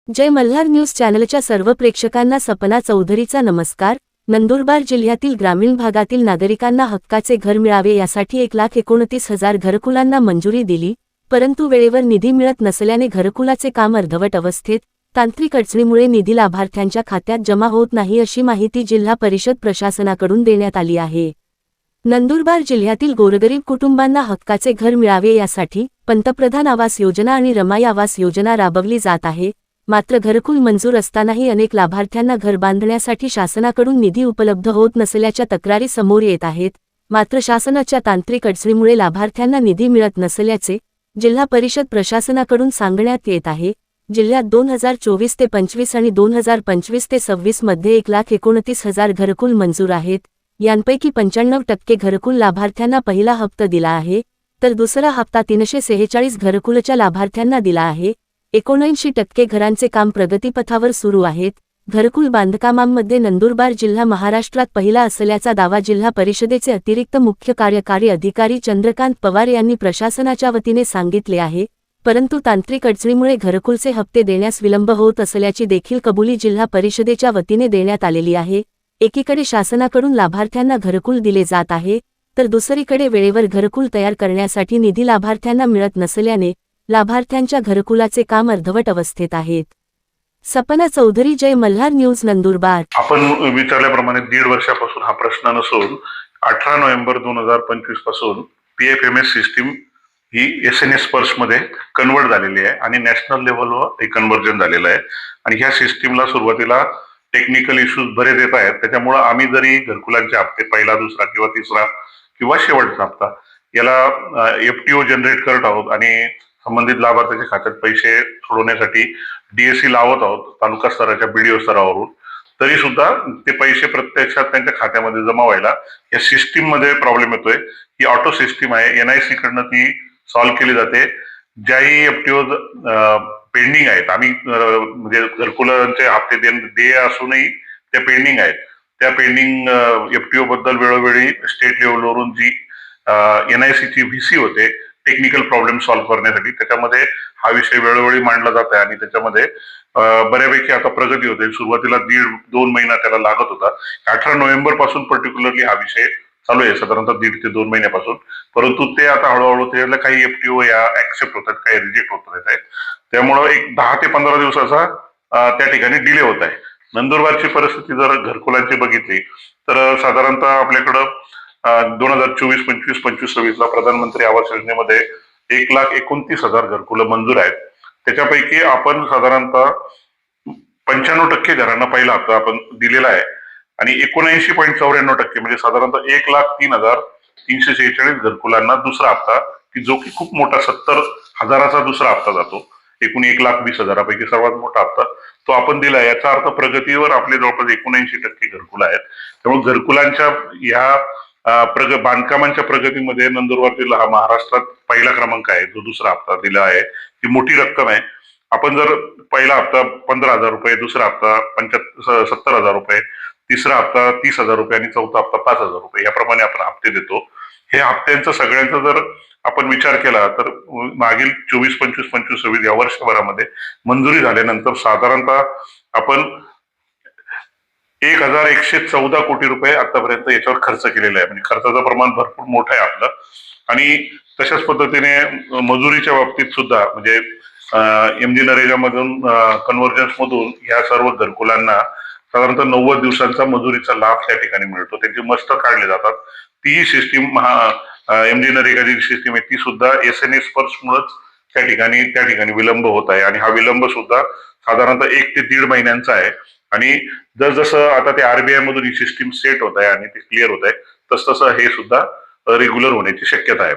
जय Malhar news चॅनलच्या सर्व प्रेक्षकांना सपना चौधरीचा नमस्कार। नंदुरबार जिल्ह्यातील ग्रामीण भागातील नागरिकांना हक्काचे घर मिळावे यासाठी 1,29,000 घरकुलांना मंजुरी दिली, परंतु वेळेवर निधी मिळत नसल्याने घरकुलाचे काम अर्धवट अवस्थेत, तांत्रिक अडचणीमुळे निधी लाभार्थ्यांच्या खात्यात जमा होत नाही अशी माहिती जिल्हा परिषद प्रशासनाकडून देण्यात आली आहे। नंदुरबार जिल्ह्यातील गोरगरीब कुटुंबांना हक्काचे घर मिळावे यासाठी पंतप्रधान आवास योजना आणि रमाई आवास योजना राबवली जात आहे। मात्र घरकुल मंजूर असतानाही अनेक लाभार्थ्यांना घर बांधण्यासाठी शासनाकडून निधी उपलब्ध होत नसल्याच्या तक्रारी समोर येत आहेत। मात्र शासनाच्या तांत्रिक अडचणीमुळे लाभार्थ्यांना निधी मिळत नसल्याचे जिल्हा परिषद प्रशासनाकडून सांगण्यात येत आहे। जिल्ह्यात 2024 ते 25 आणि 2025 ते 26 मध्ये 1,29,000 घरकुल मंजूर आहेत। यांपैकी 95% घरकुल लाभार्थ्यांना पहिला हप्ता दिला आहे, तर दुसरा हप्ता 346 घरकुलच्या लाभार्थ्यांना दिला आहे। 79% घरांचे काम प्रगतीपथावर सुरू आहेत। घरकुल बांधकामांमध्ये नंदुरबार जिल्हा महाराष्ट्रात पहिला असल्याचा दावा जिल्हा परिषदेचे अतिरिक्त मुख्य कार्यकारी अधिकारी चंद्रकांत पवार यांनी प्रशासनाच्या वतीने सांगितले आहे। परंतु तांत्रिक अडचणीमुळे घरकुलचे हप्ते देण्यास विलंब होत असल्याची देखील कबुली जिल्हा परिषदेच्या वतीने देण्यात आलेली आहे। एकीकडे शासनाकडून लाभार्थ्यांना घरकुल दिले जात आहे, तर दुसरीकडे वेळेवर घरकुल तयार करण्यासाठी निधी लाभार्थ्यांना मिळत नसल्याने लाभार्थ्यांच्या घरकुलाचे काम अर्धवट अवस्थेत आहेत। सपना चौधरी, जय मल्हार न्यूज, नंदुरबार। आपण विचारल्याप्रमाणे 1.5 वर्षापासून हा प्रश्न नसून 18 नोव्हेंबर 2025 पासून PFMS सिस्टीम ही SNS पर्स मध्ये कन्वर्ट झालेली आहे आणि नॅशनल लेवलवर हे कन्वर्जन झालेलं आहे। आणि ह्या सिस्टीमला सुरुवातीला टेक्निकल इश्यूज बरेच येत आहेत, त्याच्यामुळे आम्ही जरी घरकुलांचे हप्ते पहिला, दुसरा किंवा तिसरा किंवा शेवटचा हप्ता याला FTO जनरेट करत आहोत आणि संबंधित लाभार्थ्याच्या खात्यात पैसे सोडवण्यासाठी DSC लावत आहोत तालुका स्तराच्या BDO स्तरावरून, तरी सुद्धा ते पैसे प्रत्यक्षात त्यांच्या खात्यामध्ये जमा व्हायला या सिस्टीम मध्ये प्रॉब्लेम येतोय। ही ऑटो सिस्टीम आहे, NIC कडनं ती सॉल्व्ह केली जाते। ज्याही FTO पेंडिंग आहेत, आम्ही म्हणजे घरकुलांचे हप्ते देय असूनही त्या पेंडिंग आहेत, त्या पेंडिंग FTO बद्दल वेळोवेळी स्टेट लेवलवरून जी NIC ची VC होते टेक्निकल प्रॉब्लेम सॉल्व्ह करण्यासाठी, त्याच्यामध्ये हा विषय वेळोवेळी मांडला जात आहे आणि त्याच्यामध्ये बऱ्यापैकी आता प्रगती होते। सुरुवातीला 1.5-2 महिना त्याला लागत होता। 18 नोव्हेंबर पासून पर्टिक्युलरली हा विषय चालू आहे, साधारणतः 1.5 ते 2 महिन्यापासून, परंतु ते आता हळूहळू त्याला काही FTO या ऍक्सेप्ट होतात, काही रिजेक्ट होत आहेत। त्यामुळे एक 10 ते 15 दिवसाचा त्या ठिकाणी डिले होत आहे। नंदुरबारची परिस्थिती जर घरकुलांची बघितली तर साधारणतः आपल्याकडं 2024, 25, 26ला प्रधानमंत्री आवास योजनेमध्ये 1,29,000 घरकुलं मंजूर आहेत। त्याच्यापैकी आपण साधारणतः 95% घरांना पहिला हप्ता आपण दिलेला आहे आणि 79.94% म्हणजे साधारणतः 1,03,346 घरकुलांना दुसरा हप्ता, की जो की खूप मोठा 70,000चा दुसरा हप्ता जातो। एकूण 1,20,000पैकी सर्वात मोठा हप्ता तो आपण दिला। याचा अर्थ प्रगतीवर आपले जवळपास 79% घरकुल आहेत। त्यामुळे घरकुलांच्या या बांधकामांच्या प्रगतीमध्ये नंदुरबार जिल्हा हा महाराष्ट्रात पहिला क्रमांक आहे, जो दुसरा हप्ता दिला आहे। ही मोठी रक्कम आहे। आपण जर पहिला हप्ता 15,000 रुपये, दुसरा हप्ता 70,000 रुपये, तिसरा हप्ता 30,000 रुपये आणि चौथा हप्ता 5,000 रुपये याप्रमाणे आपण हप्ते देतो। हे हप्त्यांचा सगळ्यांचा जर आपण विचार केला तर मागील 24, 25, 26 या वर्षभरामध्ये मंजुरी झाल्यानंतर साधारणतः आपण 1,114 कोटी रुपये आतापर्यंत याच्यावर खर्च केलेला आहे। म्हणजे खर्चाचं प्रमाण भरपूर मोठं आहे आपलं। आणि तशाच पद्धतीने मजुरीच्या बाबतीत सुद्धा म्हणजे MG नरेगा मधून कन्व्हर्जन्स मधून या सर्व घरकुलांना साधारणतः 90 दिवसांचा मजुरीचा लाभ त्या ठिकाणी मिळतो। त्यांचे मस्त काढले जातात। ती सिस्टीम MG नरेगा जी सिस्टीम आहे ती सुद्धा SNS पर्स मुळेच त्या ठिकाणी विलंब होत आहे आणि हा विलंब सुद्धा साधारणतः 1 ते 1.5 महिन्यांचा आहे। आणि जसं आता ते RBI मधून ही सिस्टीम सेट होत आहे आणि ते क्लिअर होत आहे, तसं हे सुद्धा रेग्युलर होण्याची शक्यता आहे।